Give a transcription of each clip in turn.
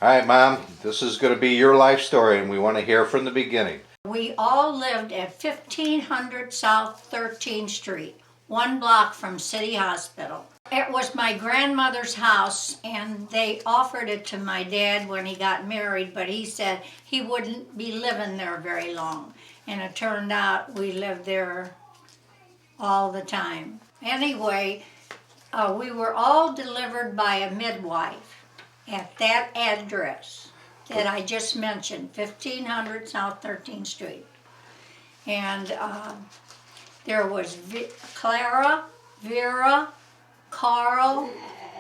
All right, Mom, this is going to be your life story, and we want to hear from the beginning. We all lived at 1500 South 13th Street, 1 block from City Hospital. It was my grandmother's house, and they offered it to my dad when he got married, but he said he wouldn't be living there very long. And it turned out we lived there all the time. Anyway, we were all delivered by a midwife at that address that I just mentioned, 1500 South 13th Street. And there was Clara, Vera, Carl,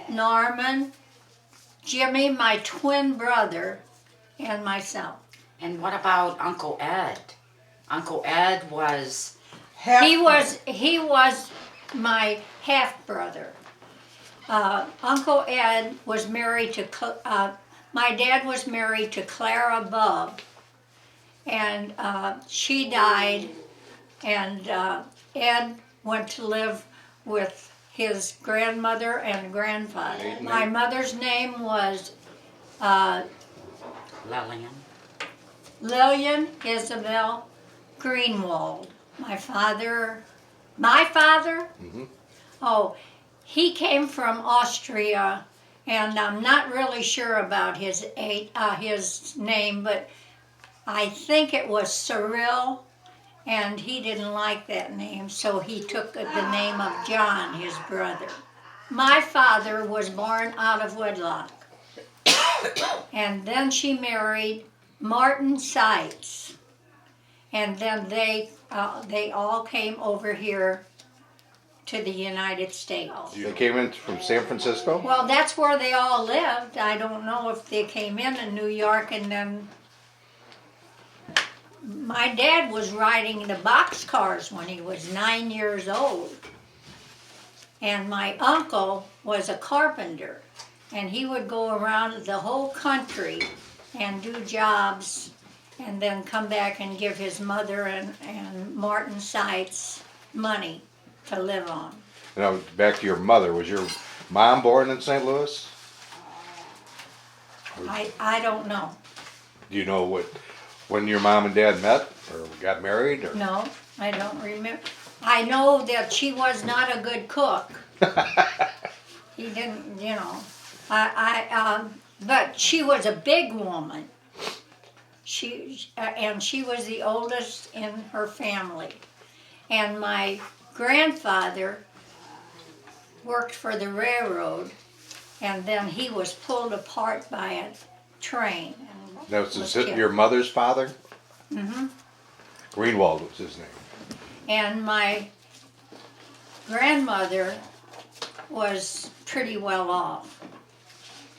Norman, Jimmy, my twin brother, and myself. And what about Uncle Ed? Uncle Ed was... He was my half-brother. Uncle Ed was married to... my dad was married to Clara Bub, and she died, and Ed went to live with his grandmother and grandfather. My mother's name was Lillian Isabel Greenwald. My father, Mm-hmm. oh, he came from Austria, and I'm not really sure about his name, but I think it was Cyril, and he didn't like that name, so he took the name of John, his brother. My father was born out of wedlock, and then she married Martin Seitz, and then they all came over here to the United States. They came in from San Francisco? Well, that's where they all lived. I don't know if they came in New York, and then my dad was riding the boxcars when he was 9 years old. And my uncle was a carpenter, and he would go around the whole country and do jobs and then come back and give his mother and Martin Seitz money to live on. Now, back to your mother. Was your mom born in St. Louis? I don't know. Do you know when your mom and dad met or got married? Or? No, I don't remember. I know that she was not a good cook. He didn't, but she was a big woman. And she was the oldest in her family. And my grandfather worked for the railroad, and then he was pulled apart by a train. Now, is it your mother's father? Mm-hmm. Greenwald was his name. And my grandmother was pretty well off,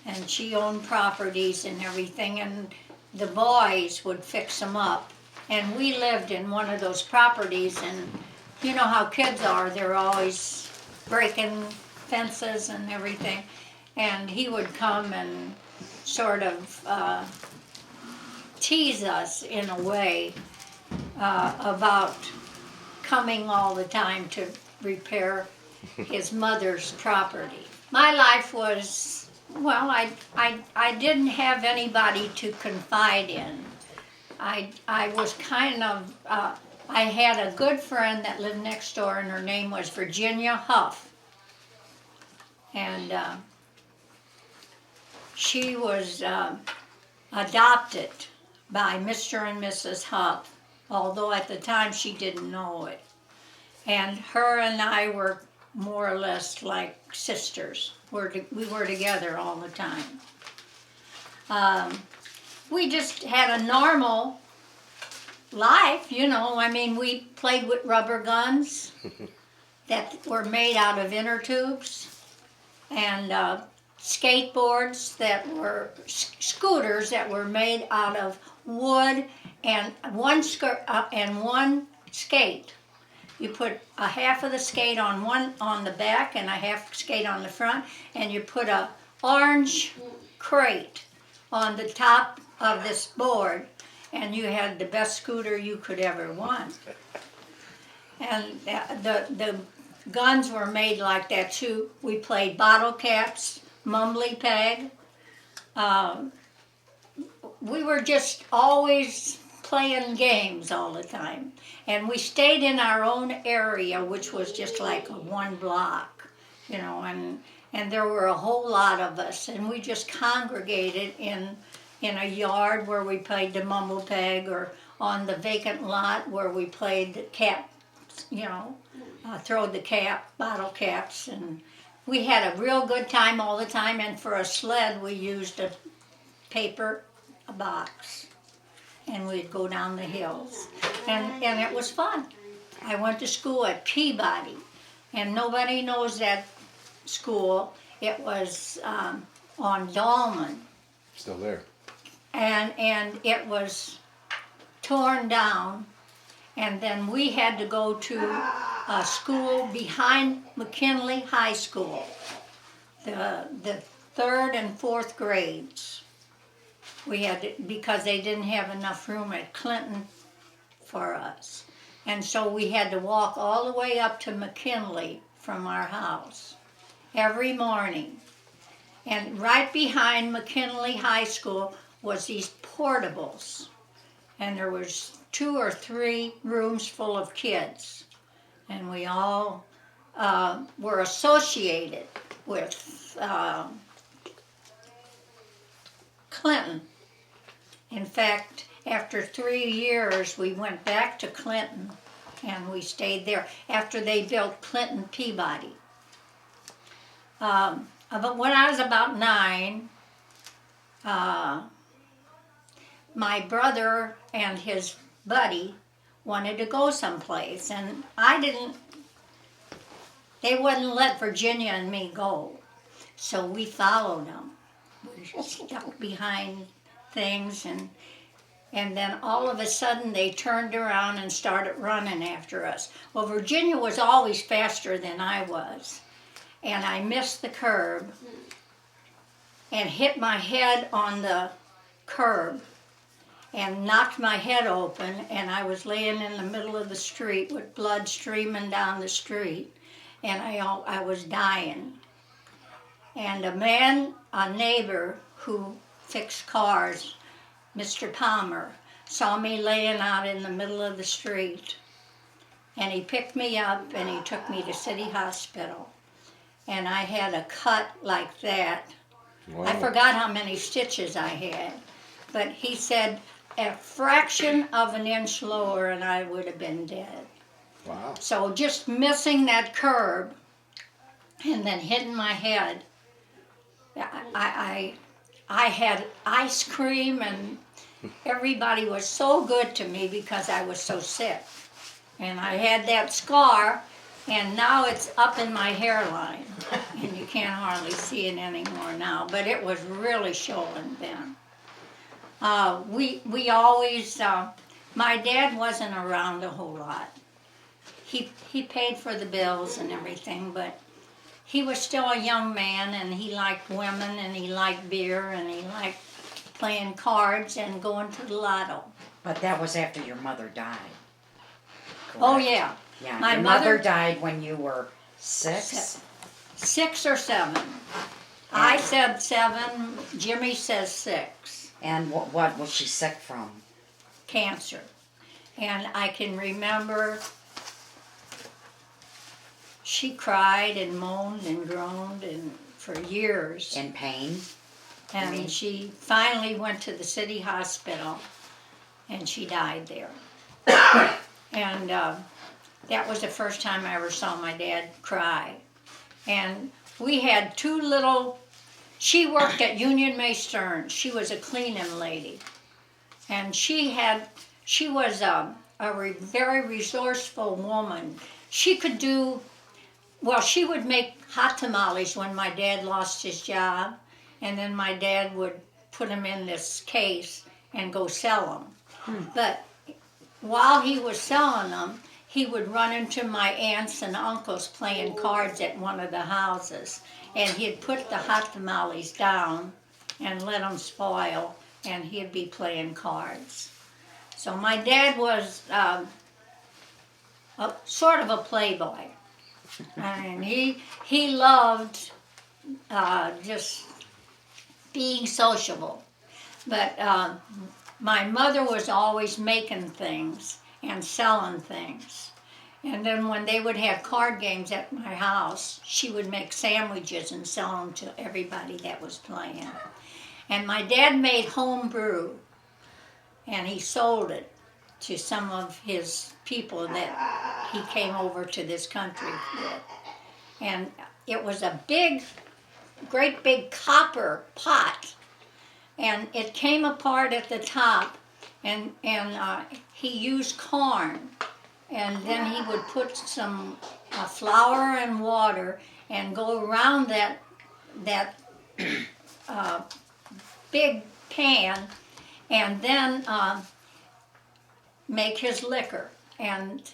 and she owned properties and everything, and the boys would fix them up. And we lived in one of those properties, and you know how kids are, they're always breaking fences and everything. And he would come and sort of tease us in a way about coming all the time to repair his mother's property. My life was, well, I didn't have anybody to confide in. I was kind of, I had a good friend that lived next door, and her name was Virginia Huff. And she was adopted by Mr. and Mrs. Huff, although at the time she didn't know it. And her and I were more or less like sisters. We were together all the time. We just had a normal life, we played with rubber guns that were made out of inner tubes, and skateboards that were scooters that were made out of wood, and one skate. You put a half of the skate on the back and a half skate on the front, and you put a orange crate on the top of this board, and you had the best scooter you could ever want. And the guns were made like that too. We played bottle caps, mumbly peg, we were just always playing games all the time. And we stayed in our own area, which was just like one block, and there were a whole lot of us, and we just congregated in a yard where we played the mumble peg, or on the vacant lot where we played the cap, throwed the bottle caps, and we had a real good time all the time. And for a sled, we used a box, and we'd go down the hills, and it was fun. I went to school at Peabody, and nobody knows that school. It was on Dolman, Still there. and it was torn down, and then we had to go to a school behind McKinley High School, the third and fourth grades. We had to, because they didn't have enough room at Clinton for us, and so we had to walk all the way up to McKinley from our house every morning. And right behind McKinley High School was these portables, and there was 2 or 3 rooms full of kids, and we all were associated with Clinton. In fact, after 3 years, we went back to Clinton, and we stayed there after they built Clinton Peabody. But when I was about 9, my brother and his buddy wanted to go someplace, and they wouldn't let Virginia and me go, so we followed them. We stuck behind things, and then all of a sudden they turned around and started running after us. Well, Virginia was always faster than I was, and I missed the curb and hit my head on the curb and knocked my head open, and I was laying in the middle of the street with blood streaming down the street, and I was dying. And a neighbor who fixed cars, Mr. Palmer, saw me laying out in the middle of the street, and he picked me up and he took me to City Hospital. And I had a cut like that. Wow. I forgot how many stitches I had, but he said a fraction of an inch lower and I would have been dead. Wow. So just missing that curb and then hitting my head, I had ice cream, and everybody was so good to me because I was so sick. And I had that scar, and now it's up in my hairline, and you can't hardly see it anymore now, but it was really showing then. We always, my dad wasn't around a whole lot. He paid for the bills and everything, but he was still a young man, and he liked women, and he liked beer, and he liked playing cards and going to the lotto. But that was after your mother died. Correct? Oh yeah. Yeah, My your mother died when you were 6? 6 or 7. I said 7, Jimmy says 6. And what was she sick from? Cancer. And I can remember she cried and moaned and groaned and for years. In pain? And she finally went to the city hospital, and she died there. And that was the first time I ever saw my dad cry. And we had 2 little, she worked at Union May Stern. She was a cleaning lady. And she was a very resourceful woman. She could she would make hot tamales when my dad lost his job, and then my dad would put them in this case and go sell them. But while he was selling them, he would run into my aunts and uncles playing cards at one of the houses, and he'd put the hot tamales down and let them spoil, and he'd be playing cards. So my dad was sort of a playboy. I mean, he loved just being sociable. But my mother was always making things and selling things. And then when they would have card games at my house, she would make sandwiches and sell them to everybody that was playing. And my dad made home brew, and he sold it to some of his people that he came over to this country with. And it was a big, great big copper pot, and it came apart at the top, and he used corn. And then he would put some flour and water and go around that big pan, and then make his liquor. And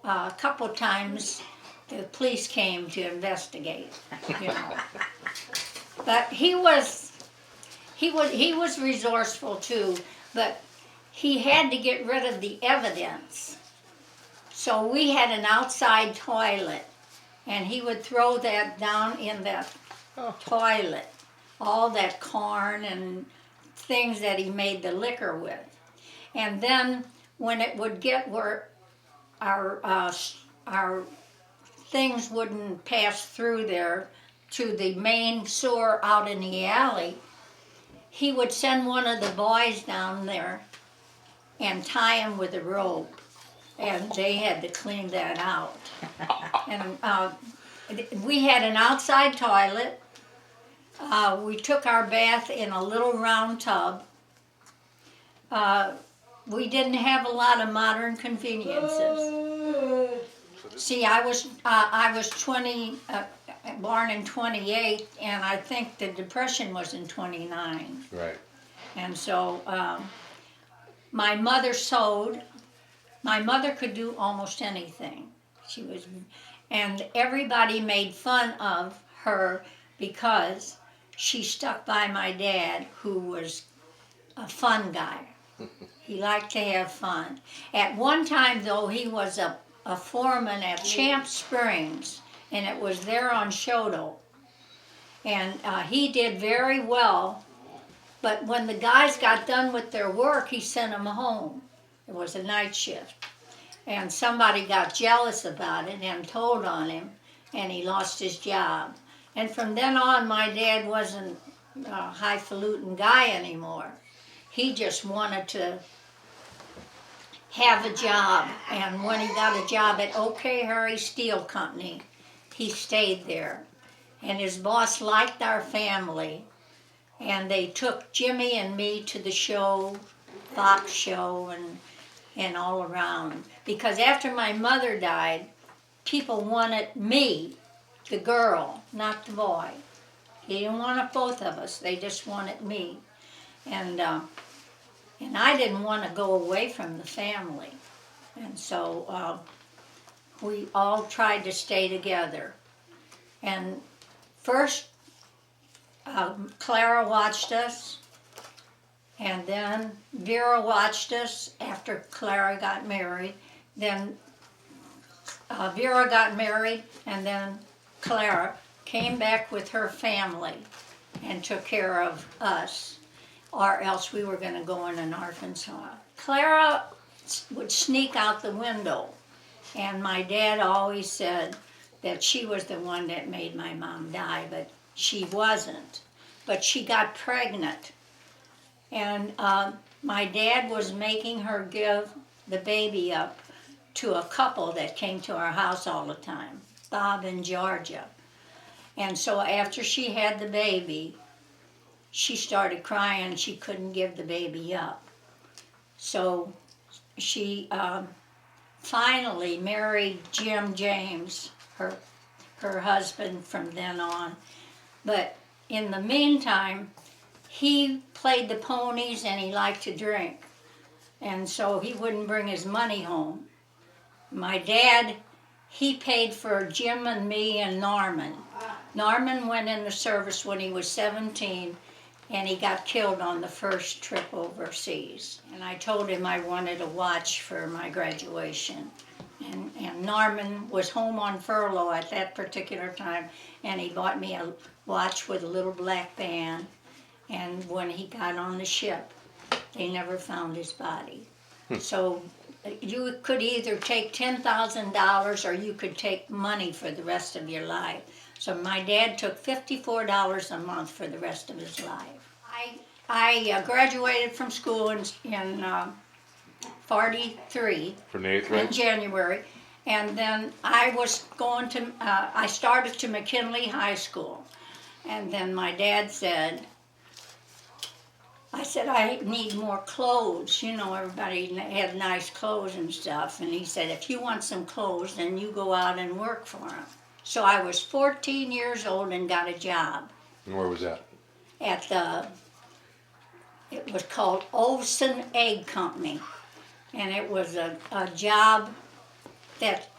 a couple times the police came to investigate, you know. But he was resourceful too, but he had to get rid of the evidence. So we had an outside toilet, and he would throw that down in that toilet, all that corn and things that he made the liquor with. And then when it would get where our things wouldn't pass through there to the main sewer out in the alley, he would send one of the boys down there and tie him with a rope. And they had to clean that out. And we had an outside toilet. We took our bath in a little round tub. We didn't have a lot of modern conveniences. See, I was 20, born in 28, and I think the Depression was in 29. Right. And so my mother sewed. My mother could do almost anything. And everybody made fun of her because she stuck by my dad, who was a fun guy. He liked to have fun. At one time, though, he was a foreman at Champ Springs, and it was there on Shoto. And he did very well, but when the guys got done with their work, he sent them home. It was a night shift. And somebody got jealous about it and told on him, and he lost his job. And from then on, my dad wasn't a highfalutin guy anymore. He just wanted to have a job. And when he got a job at OK Harry Steel Company, he stayed there. And his boss liked our family. And they took Jimmy and me to the show, Fox show, and all around. Because after my mother died, people wanted me, the girl, not the boy. They didn't want both of us. They just wanted me. And I didn't want to go away from the family. And so we all tried to stay together. And first, Clara watched us. And then Vera watched us after Clara got married. Then Vera got married, and then Clara came back with her family and took care of us, or else we were going to go in an orphan's home. Clara would sneak out the window, and my dad always said that she was the one that made my mom die, but she wasn't. But she got pregnant. And my dad was making her give the baby up to a couple that came to our house all the time, Bob and Georgia. And so after she had the baby, she started crying. She couldn't give the baby up. So she finally married Jim James, her husband from then on. But in the meantime, he played the ponies and he liked to drink. And so he wouldn't bring his money home. My dad, he paid for Jim and me and Norman. Norman went in the service when he was 17, and he got killed on the first trip overseas. And I told him I wanted a watch for my graduation. And Norman was home on furlough at that particular time, and he bought me a watch with a little black band. And when he got on the ship, they never found his body. So you could either take $10,000 or you could take money for the rest of your life. So my dad took $54 a month for the rest of his life. I graduated from school in 43 From the 8th in grade? January, and then I was going to, I started to McKinley High School, and then my dad said, I said, I need more clothes. You know, everybody had nice clothes and stuff. And he said, if you want some clothes, then you go out and work for them. So I was 14 years old and got a job And where was that? at it was called Olson Egg Company. And it was a job that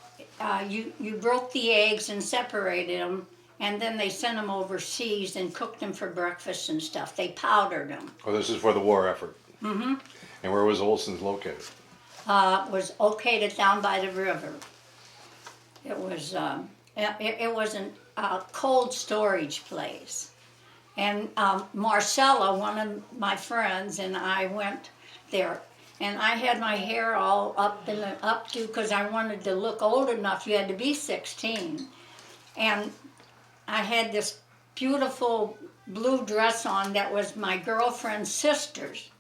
you broke the eggs and separated them, and then they sent them overseas and cooked them for breakfast and stuff. They powdered them. Oh, this is for the war effort. Mm-hmm. And where was Olson's located? Was located down by the river. It was a cold storage place. And Marcella, one of my friends, and I went there. And I had my hair all up to, because I wanted to look old enough. You had to be 16. And I had this beautiful blue dress on that was my girlfriend's sister's.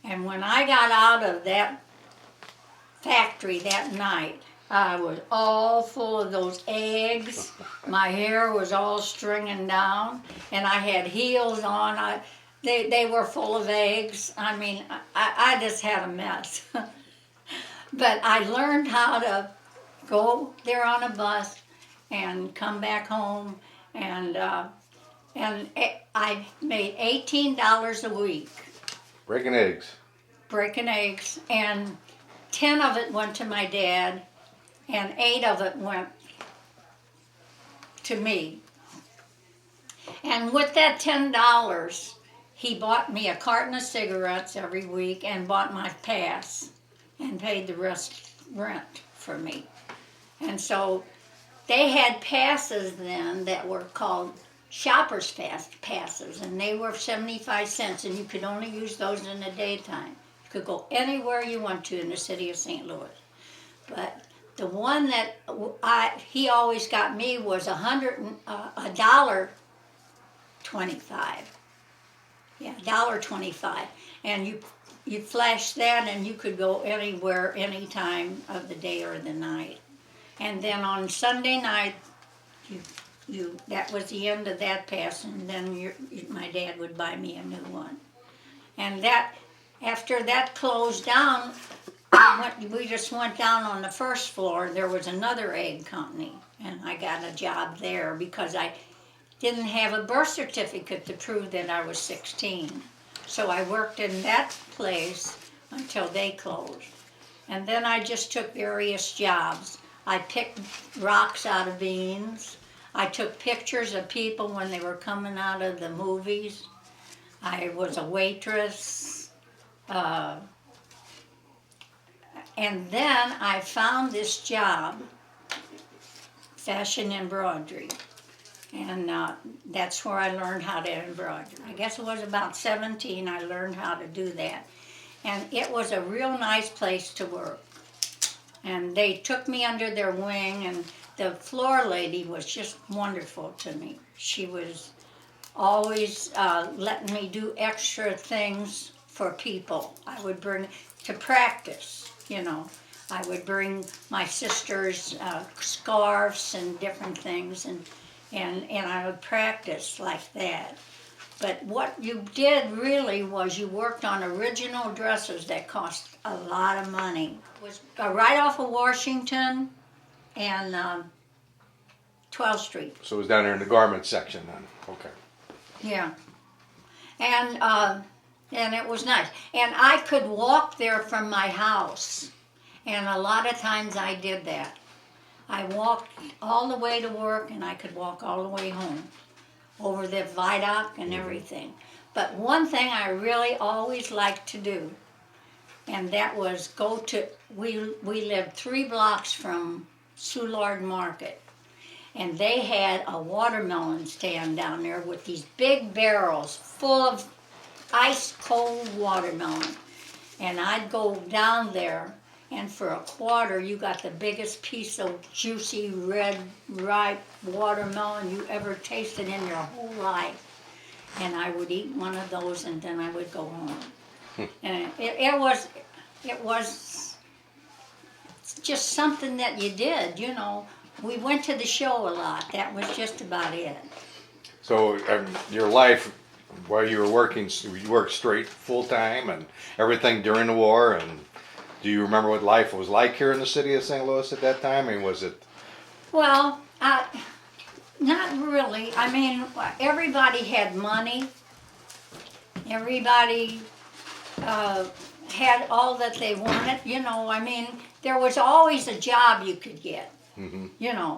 And when I got out of that factory that night, I was all full of those eggs. My hair was all stringing down, and I had heels on. They were full of eggs. I mean, I just had a mess. But I learned how to go there on a bus and come back home, and I made $18 a week Breaking eggs. breaking eggs, and 10 of it went to my dad, and 8 of it went to me. And with that $10, he bought me a carton of cigarettes every week and bought my pass and paid the rest rent for me. And so they had passes then that were called shopper's passes, and they were 75 cents, and you could only use those in the daytime. You could go anywhere you want to in the city of St. Louis. But the one that he always got me was $1.25. Yeah, $1.25, and you flash that, and you could go anywhere, any time of the day or the night. And then on Sunday night, that was the end of that pass, and then my dad would buy me a new one. And after that closed down, we just went down on the first floor. There was another egg company, and I got a job there because I didn't have a birth certificate to prove that I was 16. So I worked in that place until they closed. And then I just took various jobs. I picked rocks out of beans. I took pictures of people when they were coming out of the movies. I was a waitress. And then I found this job, fashion embroidery. And that's where I learned how to embroider. I guess it was about 17 I learned how to do that. And it was a real nice place to work. And they took me under their wing, and the floor lady was just wonderful to me. She was always letting me do extra things for people. I would bring to practice, you know. I would bring my sister's scarves and different things, and I would practice like that. But what you did really was you worked on original dresses that cost a lot of money. It was right off of Washington and 12th Street. So it was down there in the garment section then. Okay. Yeah. And it was nice. And I could walk there from my house. And a lot of times I did that. I walked all the way to work, and I could walk all the way home over the viaduct and everything. But one thing I really always liked to do, and that was we lived 3 blocks from Soulard Market. and they had a watermelon stand down there with these big barrels full of ice cold watermelon. And I'd go down there, and for a quarter you got the biggest piece of juicy red ripe watermelon you ever tasted in your whole life. And I would eat one of those, and then I would go home. And it was just something that you did, you know. We went to the show a lot. That was just about it. So your life, while you were working, you worked straight full time and everything during the war. And do you remember what life was like here in the city of St. Louis at that time? I mean, was it? Well, not really. I mean, everybody had money. Everybody had all that they wanted. You know, I mean, there was always a job you could get. Mm-hmm. You know,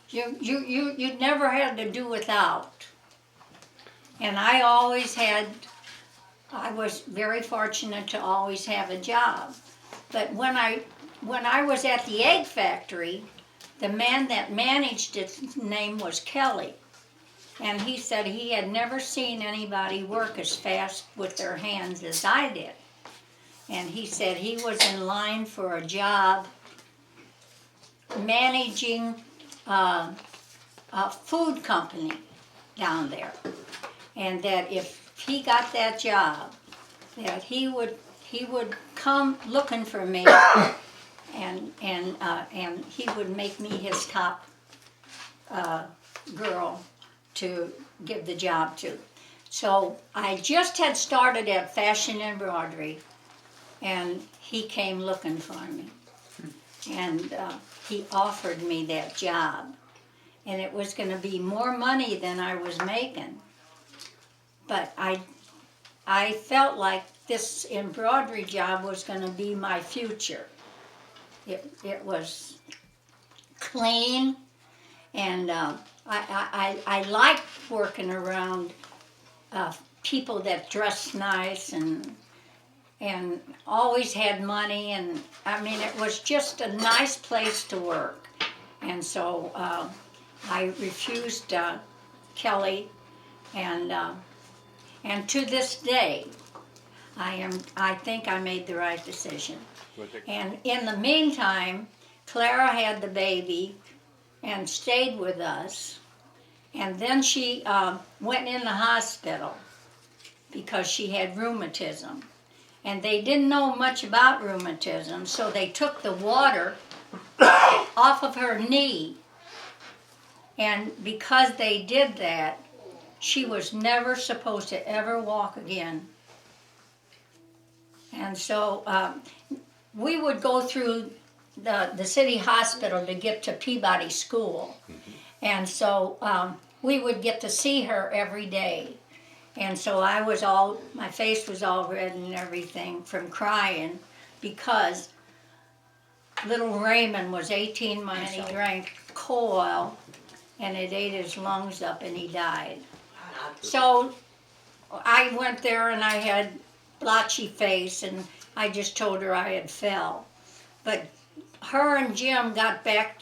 you never had to do without. And I was very fortunate to always have a job. But when I was at the egg factory, the man that managed it, his name was Kelly. And he said he had never seen anybody work as fast with their hands as I did. And he said he was in line for a job managing a food company down there. And that if he got that job, that he would come looking for me, and he would make me his top girl to give the job to. So I just had started at Fashion Embroidery, and he came looking for me, and he offered me that job, and it was going to be more money than I was making. But I felt like this embroidery job was going to be my future. It was clean, and I liked working around people that dressed nice and always had money, and I mean, it was just a nice place to work. And so I refused Kelly, and to this day, I think I made the right decision. And in the meantime, Clara had the baby and stayed with us. And then she went in the hospital because she had rheumatism. And they didn't know much about rheumatism, so they took the water off of her knee. And because they did that, she was never supposed to ever walk again. And so we would go through the city hospital to get to Peabody School. Mm-hmm. And so we would get to see her every day. And so my face was all red and everything from crying because little Raymond was 18 months and he drank coal oil and it ate his lungs up and he died. So I went there and I had blotchy face and I just told her I had fell. But her and Jim got back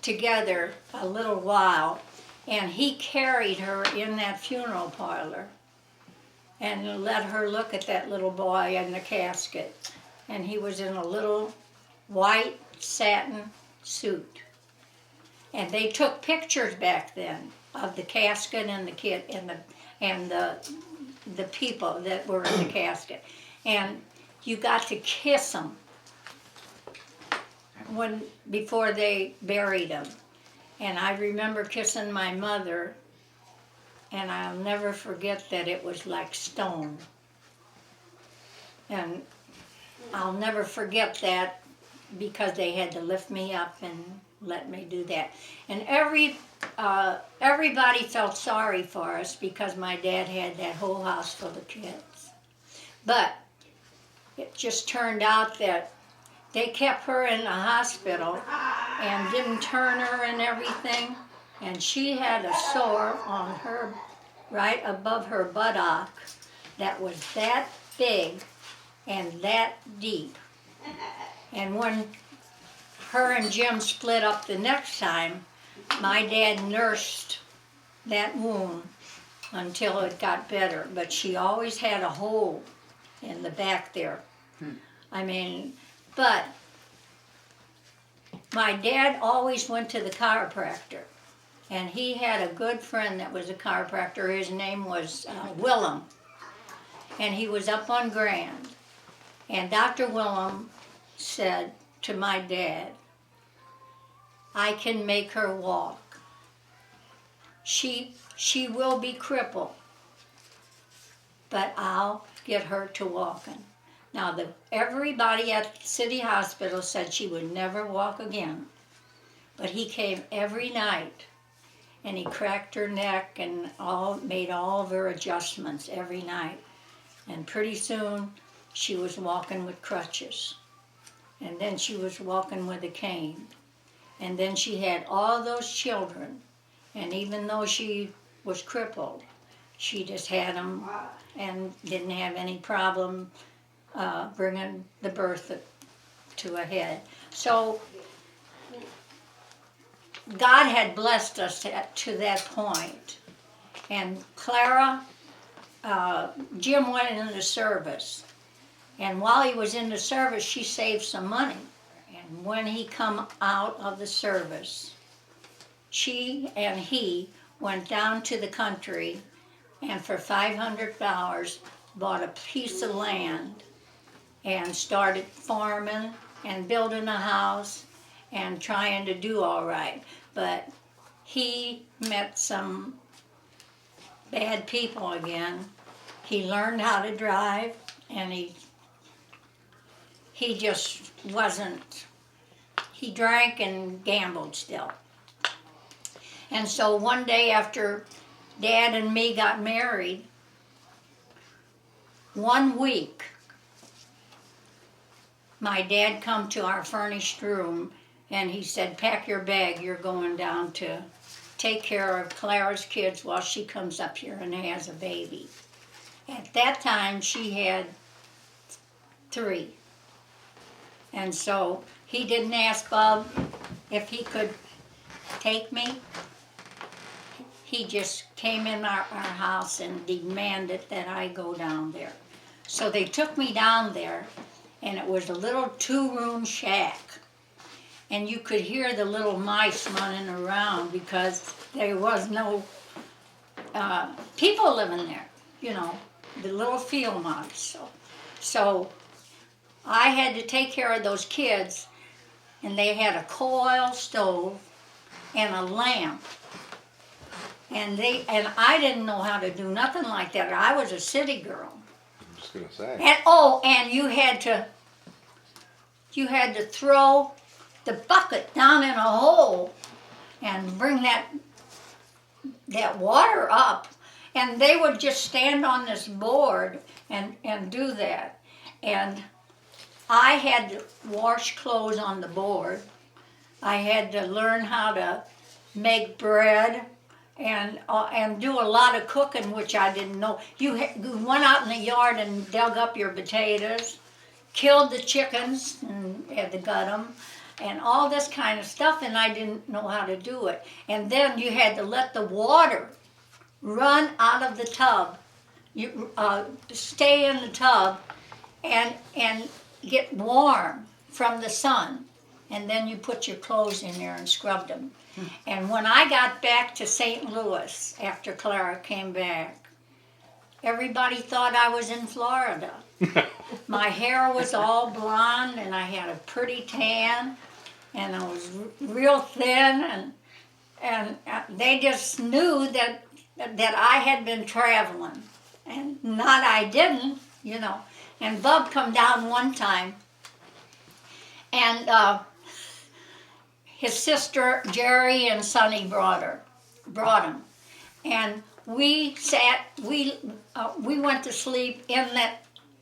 together a little while, and he carried her in that funeral parlor and let her look at that little boy in the casket. And he was in a little white satin suit. And they took pictures back then of the casket and the kid and the people that were in the casket. And you got to kiss them before they buried him. And I remember kissing my mother, and I'll never forget that it was like stone. And I'll never forget that because they had to lift me up and let me do that. And everybody felt sorry for us because my dad had that whole house full of kids. But it just turned out that they kept her in the hospital and didn't turn her and everything. And she had a sore on her, right above her buttock, that was that big and that deep. And when her and Jim split up the next time, my dad nursed that wound until it got better, but she always had a hole in the back there. I mean, but my dad always went to the chiropractor, and he had a good friend that was a chiropractor. His name was Willem, and he was up on Grand. And Dr. Willem said to my dad, I can make her walk. She will be crippled, but I'll get her to walking. Now, everybody at City Hospital said she would never walk again, but he came every night, and he cracked her neck and made all of her adjustments every night. And pretty soon, she was walking with crutches, and then she was walking with a cane, and then she had all those children, and even though she was crippled, she just had them and didn't have any problem bringing the birth to a head. So God had blessed us to that point. And Clara, Jim went into service. And while he was in the service, she saved some money. And when he come out of the service, she and he went down to the country and for $500 bought a piece of land and started farming and building a house and trying to do all right. But he met some bad people again. He learned how to drive, and he just wasn't, he drank and gambled still. And so one day after Dad and me got married, 1 week, my dad come to our furnished room and he said, pack your bag, you're going down to take care of Clara's kids while she comes up here and has a baby. At that time, she had 3. And so he didn't ask Bob if he could take me. He just came in our house and demanded that I go down there. So they took me down there, and it was a little 2-room shack. And you could hear the little mice running around because there was no people living there, you know, the little field mice. So I had to take care of those kids, and they had a coal oil stove and a lamp. And I didn't know how to do nothing like that. I was a city girl. I'm just gonna say. And you had to throw the bucket down in a hole and bring that water up. And they would just stand on this board and do that. And I had to wash clothes on the board. I had to learn how to make bread and do a lot of cooking, which I didn't know. You went out in the yard and dug up your potatoes, killed the chickens and had to gut them, and all this kind of stuff, and I didn't know how to do it. And then you had to let the water run out of the tub. You stay in the tub and get warm from the sun, and then you put your clothes in there and scrubbed them. And when I got back to St. Louis after Clara came back, everybody thought I was in Florida. My hair was all blonde, and I had a pretty tan, and I was real thin, and they just knew that I had been traveling, and not I didn't, you know. And Bub come down one time, and his sister Jerry and Sonny brought him, and we went to sleep in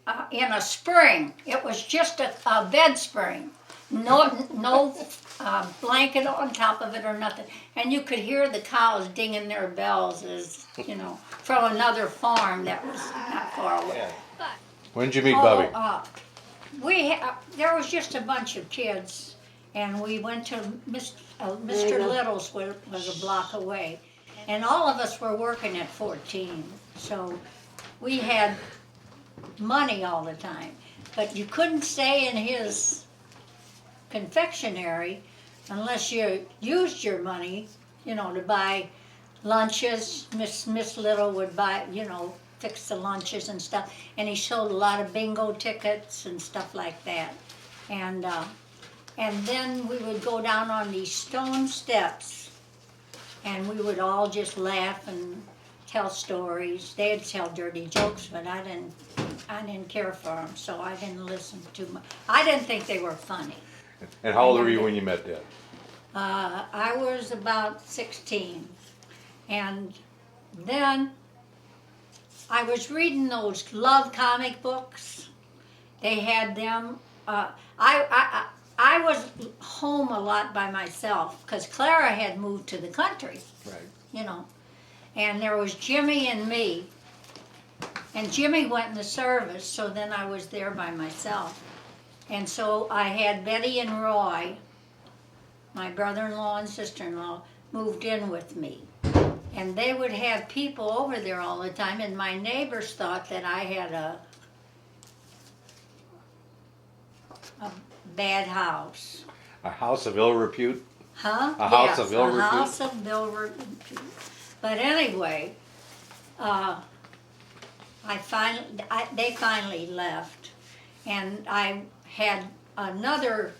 a spring. It was just a bed spring, no blanket on top of it or nothing, and you could hear the cows dinging their bells, as you know, from another farm that was not far away. Yeah. When did you meet Bubby? There was just a bunch of kids, and we went to There you Mr. go. Little's was a block away. And all of us were working at 14, so we had money all the time. But you couldn't stay in his confectionery unless you used your money, to buy lunches. Miss Little would buy, fix the lunches and stuff. And he sold a lot of bingo tickets and stuff like that. And then we would go down on these stone steps, and we would all just laugh and tell stories. They'd tell dirty jokes, but I didn't care for them, so I didn't listen too much. I didn't think they were funny. And how old were you when you met Dad? I was about 16, and then I was reading those love comic books. They had them. I was home a lot by myself because Clara had moved to the country, Right. and there was Jimmy and me. And Jimmy went in the service, so then I was there by myself. And so I had Betty and Roy, my brother-in-law and sister-in-law, moved in with me. And they would have people over there all the time, and my neighbors thought that I had a bad house. A house of ill repute? Huh? A house Yes, of ill repute? A house of ill repute. But anyway, they finally left, and I had another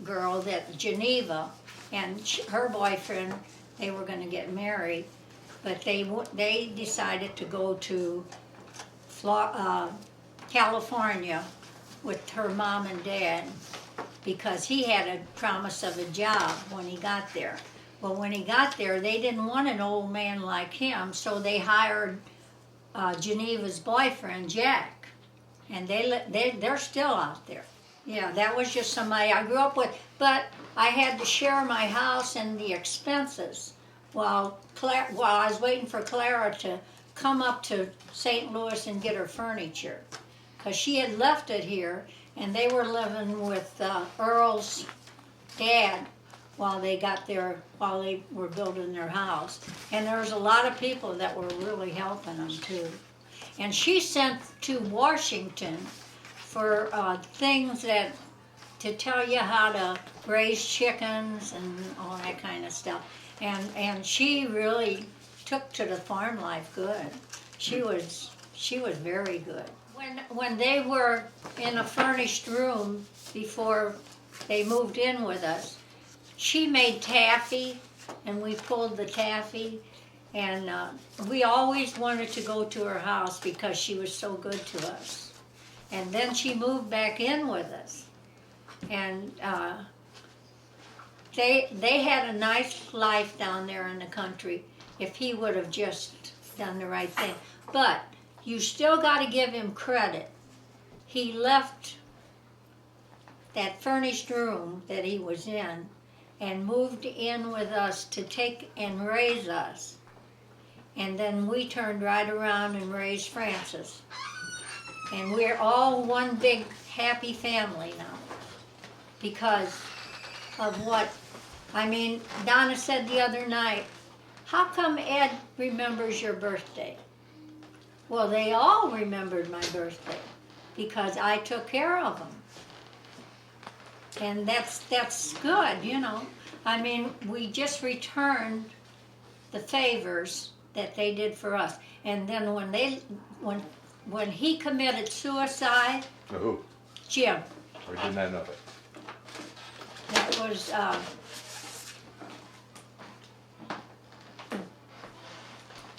girl, that Geneva, and her boyfriend. They were going to get married, but they decided to go to California with her mom and dad because he had a promise of a job when he got there. Well, when he got there, they didn't want an old man like him, so they hired Geneva's boyfriend, Jack, and they're still out there. Yeah, that was just somebody I grew up with, but I had to share my house and the expenses while I was waiting for Clara to come up to St. Louis and get her furniture, because she had left it here, and they were living with Earl's dad while they were building their house. And there was a lot of people that were really helping them too. And she sent to Washington for things to tell you how to raise chickens and all that kind of stuff. And she really took to the farm life good. She was very good. When they were in a furnished room before they moved in with us, she made taffy, and we pulled the taffy, and we always wanted to go to her house because she was so good to us. And then she moved back in with us, and they had a nice life down there in the country if he would have just done the right thing. But you still got to give him credit. He left that furnished room that he was in and moved in with us to take and raise us. And then we turned right around and raised Francis. And we're all one big happy family now because of Donna said the other night, how come Ed remembers your birthday? Well, they all remembered my birthday because I took care of them. And that's good, we just returned the favors that they did for us. And then when he committed suicide, Who? Jim, I did not know that.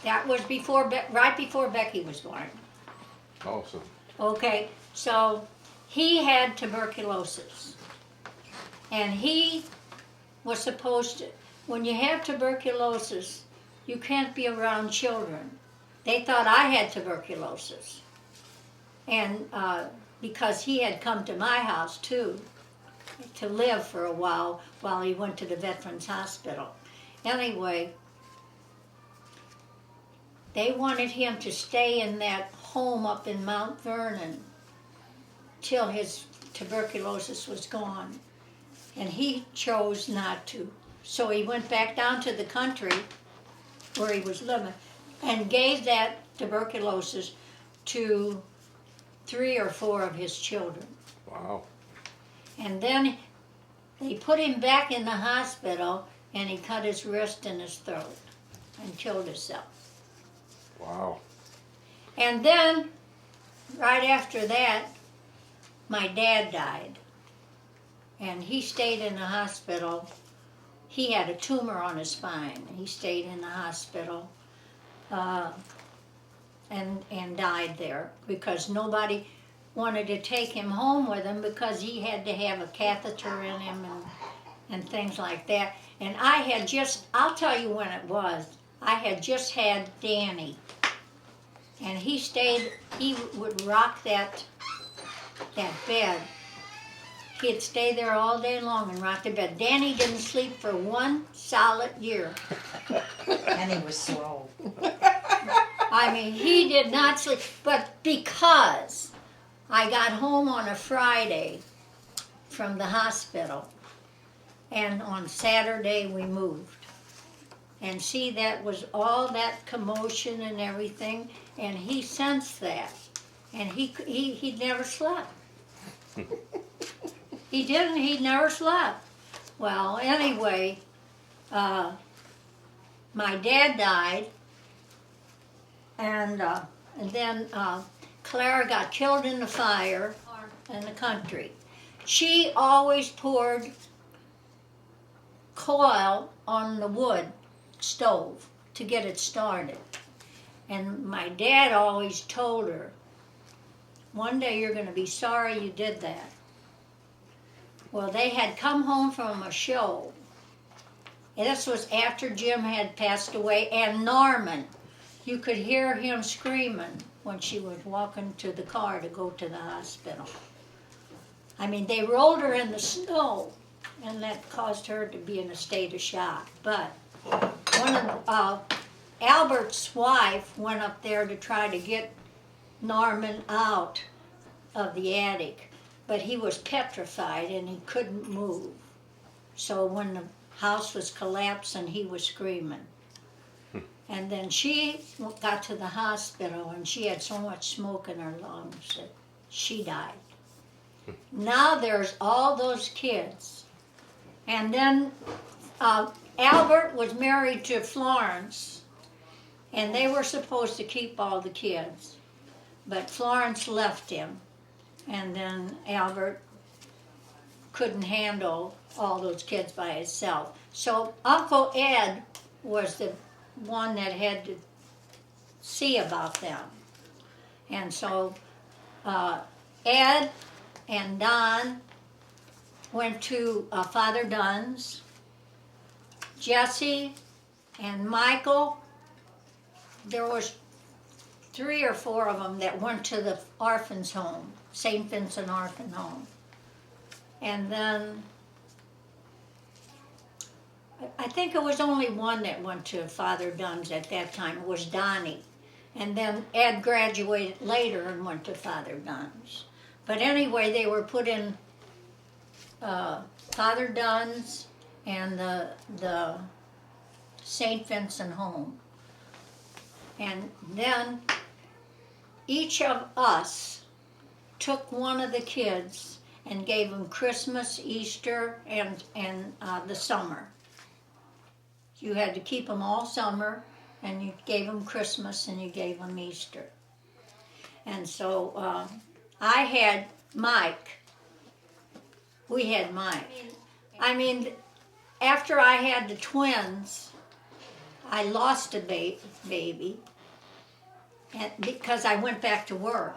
that was right before Becky was born. Oh, so Okay, so he had tuberculosis. And he was supposed to, when you have tuberculosis, you can't be around children. They thought I had tuberculosis. And because he had come to my house too, to live for a while he went to the Veterans Hospital. Anyway, they wanted him to stay in that home up in Mount Vernon till his tuberculosis was gone. and he chose not to. So he went back down to the country where he was living and gave that tuberculosis to 3 or 4 of his children. Wow. And then they put him back in the hospital, and he cut his wrist and his throat and killed himself. Wow. And then, right after that, my dad died. And he stayed in the hospital. He had a tumor on his spine. He stayed in the hospital and died there because nobody wanted to take him home with him because he had to have a catheter in him and things like that. And I had just, I'll tell you when it was, I had just had Danny. And he would rock that bed. He'd stay there all day long and rock the bed. Danny didn't sleep for 1 solid year. And he was slow. I mean, he did not sleep. But because I got home on a Friday from the hospital, and on Saturday we moved. And see, that was all that commotion and everything, and he sensed that. And he never slept. He never slept. Well, anyway, my dad died, and then Clara got killed in the fire in the country. She always poured coal on the wood stove to get it started. And my dad always told her, one day you're going to be sorry you did that. Well, they had come home from a show. And this was after Jim had passed away, and Norman. You could hear him screaming when she was walking to the car to go to the hospital. I mean, they rolled her in the snow, and that caused her to be in a state of shock. But one of Albert's wife went up there to try to get Norman out of the attic, but he was petrified and he couldn't move. So when the house was collapsing, he was screaming. And then she got to the hospital and she had so much smoke in her lungs that she died. Now there's all those kids. And then Albert was married to Florence, and they were supposed to keep all the kids. But Florence left him, and then Albert couldn't handle all those kids by himself. So Uncle Ed was the one that had to see about them. And so Ed and Don went to Father Dunn's. Jesse and Michael, there was 3 or 4 of them that went to the orphans' home, St. Vincent Orphan Home. And then I think it was only one that went to Father Dunn's at that time. It was Donnie. And then Ed graduated later and went to Father Dunn's. But anyway, they were put in Father Dunn's and the St. Vincent home. And then each of us took one of the kids and gave them Christmas, Easter, and the summer. You had to keep them all summer, and you gave them Christmas and you gave them Easter. And so I had Mike. We had Mike. I mean, after I had the twins, I lost a baby and because I went back to work.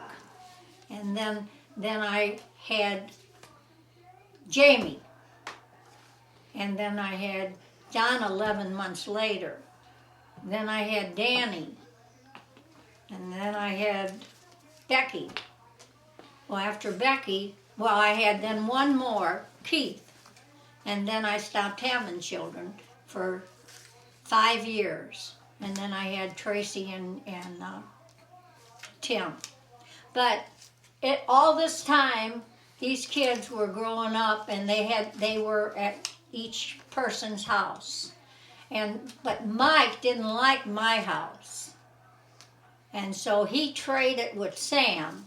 And then I had Jamie. And then I had John 11 months later. Then I had Danny. And then I had Becky. Well, after Becky, I had then one more, Keith. And then I stopped having children for 5 years. And then I had Tracy and Tim. But all this time, these kids were growing up and they were at each person's house. But Mike didn't like my house. And so he traded with Sam.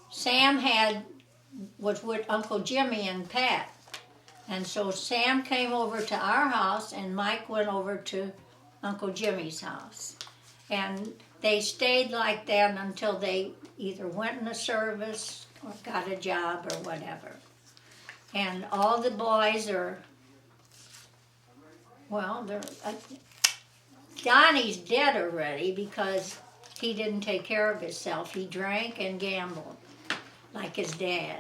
Sam was with Uncle Jimmy and Pat. And so Sam came over to our house and Mike went over to Uncle Jimmy's house. And they stayed like that until they either went in the service or got a job or whatever. And all the boys are, well, Donnie's dead already because he didn't take care of himself. He drank and gambled like his dad.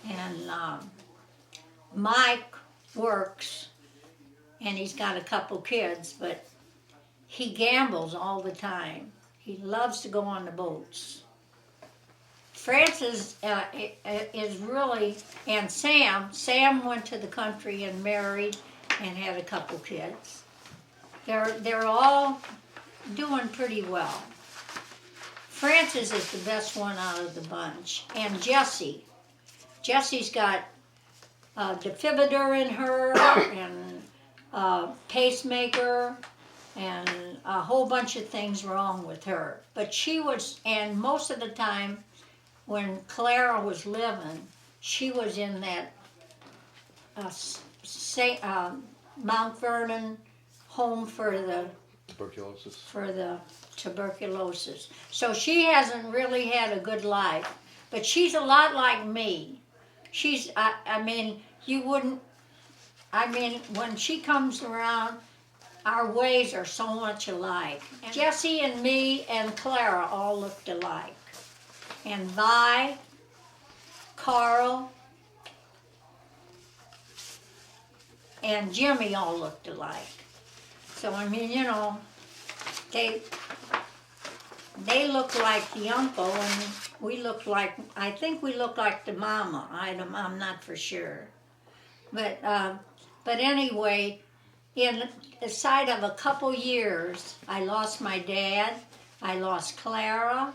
And Mike works and he's got a couple kids, but he gambles all the time. He loves to go on the boats. Francis is really, and Sam went to the country and married and had a couple kids. They're all doing pretty well. Francis is the best one out of the bunch. And Jessie's got a defibrillator in her and a pacemaker and a whole bunch of things wrong with her. But and most of the time when Clara was living, she was in that Mount Vernon home for the tuberculosis. So she hasn't really had a good life, but she's a lot like me. When she comes around, our ways are so much alike. And Jessie and me and Clara all looked alike. And Vi, Carl, and Jimmy all looked alike. So, they look like the uncle, and I think we look like the mama. I'm not for sure. But anyway, in the side of a couple years, I lost my dad, I lost Clara,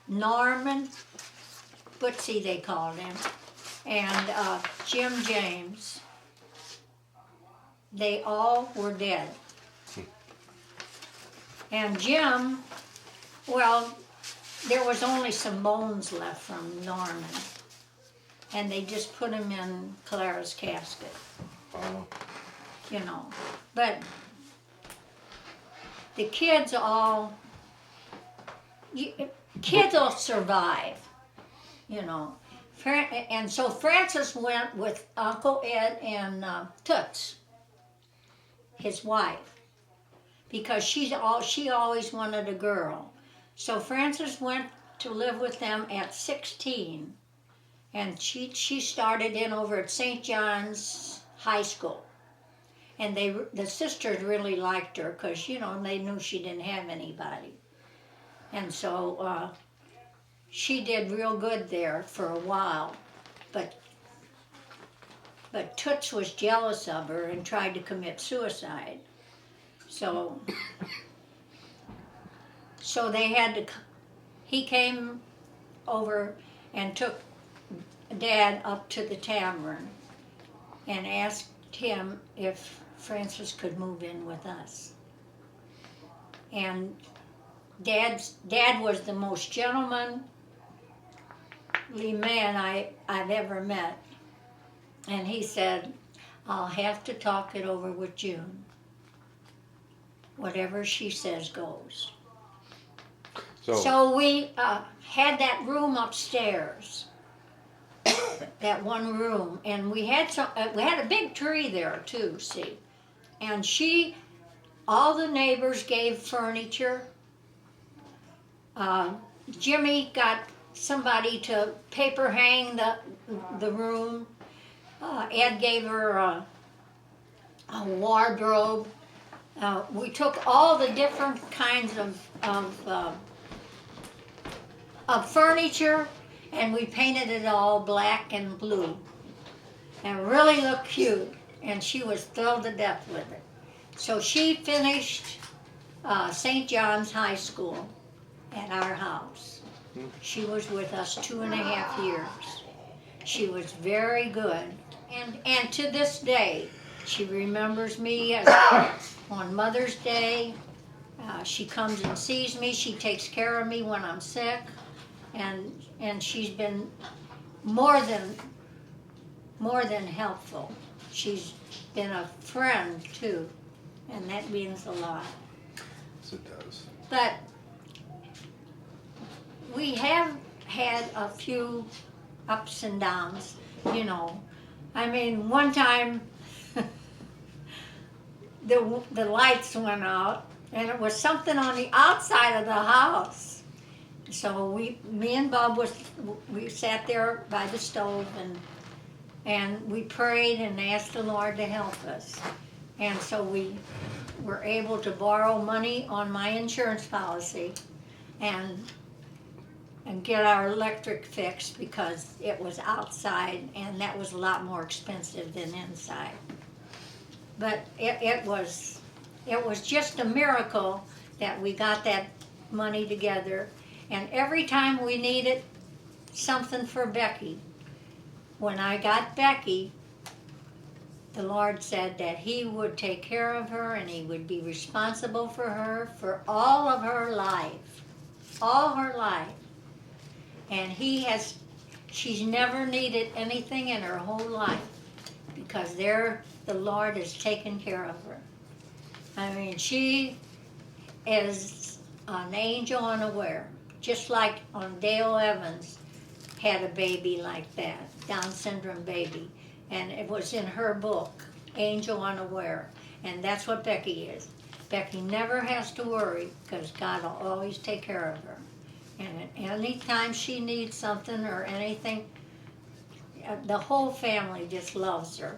Norman, Bootsy they called him, and Jim James. They all were dead. And Jim, well, there was only some bones left from Norman. And they just put him in Clara's casket. Oh. But the kids kids will survive, And so Francis went with Uncle Ed and Toots, his wife, because she always wanted a girl. So Frances went to live with them at 16, and she started in over at St. John's High School. And the sisters really liked her because, they knew she didn't have anybody. And so she did real good there for a while. But Toots was jealous of her and tried to commit suicide. So he came over and took Dad up to the tavern and asked him if Francis could move in with us. And Dad was the most gentlemanly man I've ever met. And he said, I'll have to talk it over with June. Whatever she says goes. So we had that room upstairs, that one room, and we had a big tree there too. See, and all the neighbors gave furniture. Jimmy got somebody to paper hang the room. Ed gave her a wardrobe. We took all the different kinds of furniture and we painted it all black and blue. And it really looked cute. And she was thrilled to death with it. So she finished St. John's High School at our house. She was with us 2.5 years. She was very good. And to this day, she remembers me as, on Mother's Day. She comes and sees me. She takes care of me when I'm sick. And she's been more than helpful. She's been a friend too, and that means a lot. Yes, it does. But we have had a few ups and downs, you know. I mean, one time the lights went out, and it was something on the outside of the house. So me and Bob we sat there by the stove and we prayed and asked the Lord to help us. And so we were able to borrow money on my insurance policy and get our electric fixed because it was outside and that was a lot more expensive than inside. But it was just a miracle that we got that money together. And every time we needed something for Becky, when I got Becky, the Lord said that He would take care of her and He would be responsible for her for all of her life. All her life. And she's never needed anything in her whole life because the Lord has taken care of her. I mean, she is an angel unaware. Just like on Dale Evans had a baby like that, Down syndrome baby. And it was in her book, Angel Unaware. And that's what Becky is. Becky never has to worry because God will always take care of her. And anytime she needs something or anything, the whole family just loves her.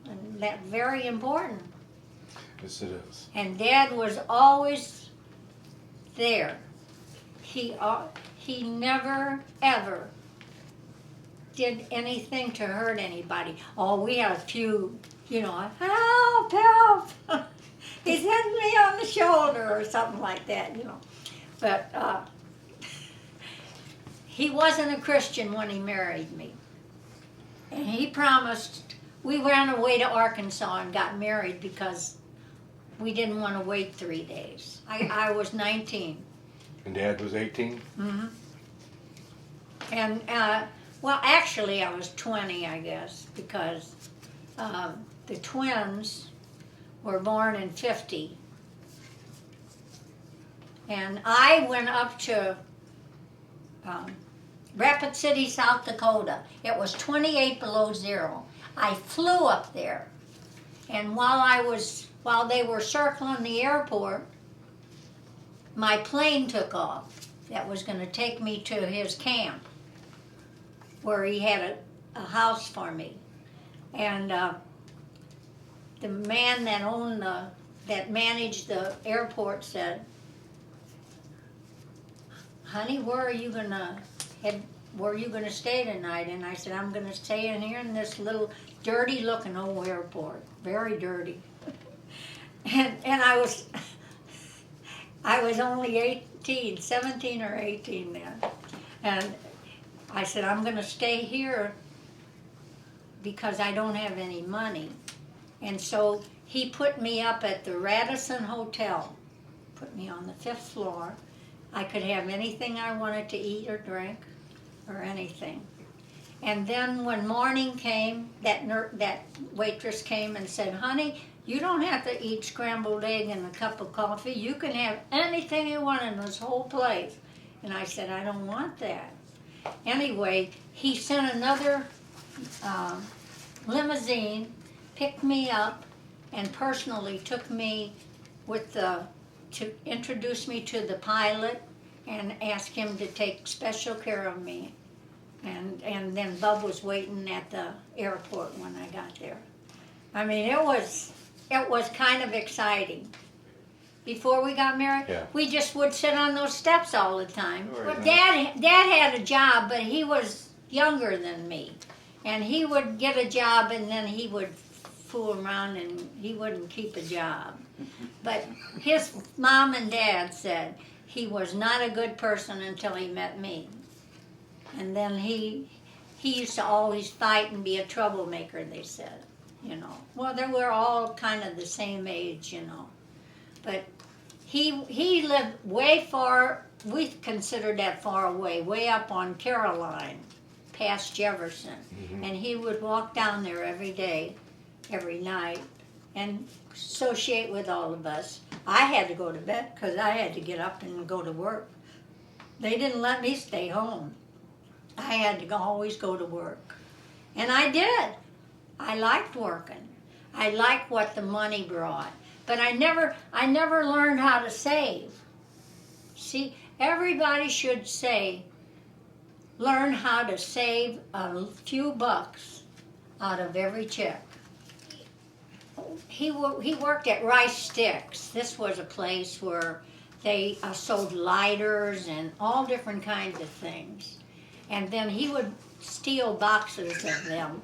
And that's very important. Yes, it is. And Dad was always there. He never, ever did anything to hurt anybody. Oh, we had a few, you know, help. He hit me on the shoulder or something like that, you know. But he wasn't a Christian when he married me. And he promised, we ran away to Arkansas and got married because we didn't want to wait 3 days. I was 19. And Dad was 18? Mm-hmm. And, well, actually I was 20, I guess, because the twins were born in 50. And I went up to Rapid City, South Dakota. It was 28 below zero. I flew up there. And while they were circling the airport, my plane took off that was going to take me to his camp where he had a house for me. And the man that managed the airport said, honey, where are you going to stay tonight? And I said, I'm going to stay in here in this little dirty looking old airport, very dirty. And I was only 17 or 18 then. And I said, I'm going to stay here because I don't have any money. And so he put me up at the Radisson Hotel, put me on the 5th floor. I could have anything I wanted to eat or drink or anything. And then when morning came, that waitress came and said, honey, you don't have to eat scrambled egg and a cup of coffee. You can have anything you want in this whole place. And I said, I don't want that. Anyway, he sent another limousine, picked me up, and personally took me to introduce me to the pilot and ask him to take special care of me. And then Bub was waiting at the airport when I got there. I mean, it was kind of exciting. Before we got married, Yeah. we just would sit on those steps all the time. Very Well, nice. Dad had a job, but he was younger than me. And he would get a job and then he would fool around and he wouldn't keep a job. But his mom and dad said he was not a good person until he met me. And then he used to always fight and be a troublemaker, they said, you know. Well, they were all kind of the same age, you know. But he lived way far, we considered that far away, way up on Caroline, past Jefferson. And he would walk down there every day, every night, and associate with all of us. I had to go to bed because I had to get up and go to work. They didn't let me stay home. I had to always go to work. And I did. I liked working. I liked what the money brought. But I never learned how to save. See, everybody should learn how to save a few bucks out of every check. He worked at Rice Sticks. This was a place where they sold lighters and all different kinds of things. And then he would steal boxes of them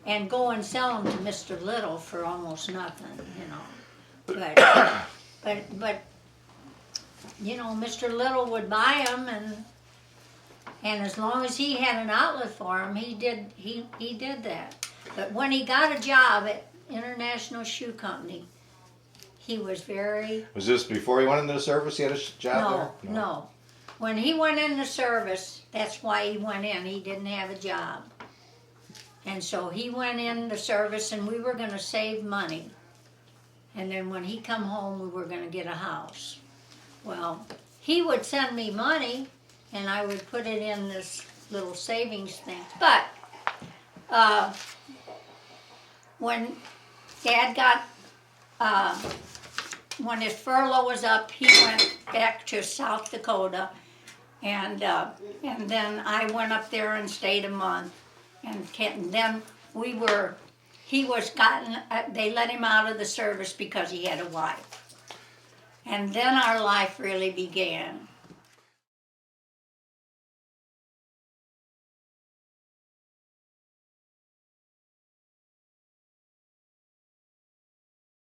and go and sell them to Mr. Little for almost nothing, you know. But you know, Mr. Little would buy them, and as long as he had an outlet for them, he did that. But when he got a job at International Shoe Company, he was very... Was this before he went into the service? He had a job there? No. When he went into service, that's why he went in. He didn't have a job. And so he went into service, and we were going to save money. And then when he come home, we were going to get a house. Well, he would send me money, and I would put it in this little savings thing. But when Dad got... when his furlough was up, he went back to South Dakota, and then I went up there and stayed a month, and then they let him out of the service because he had a wife, and then our life really began.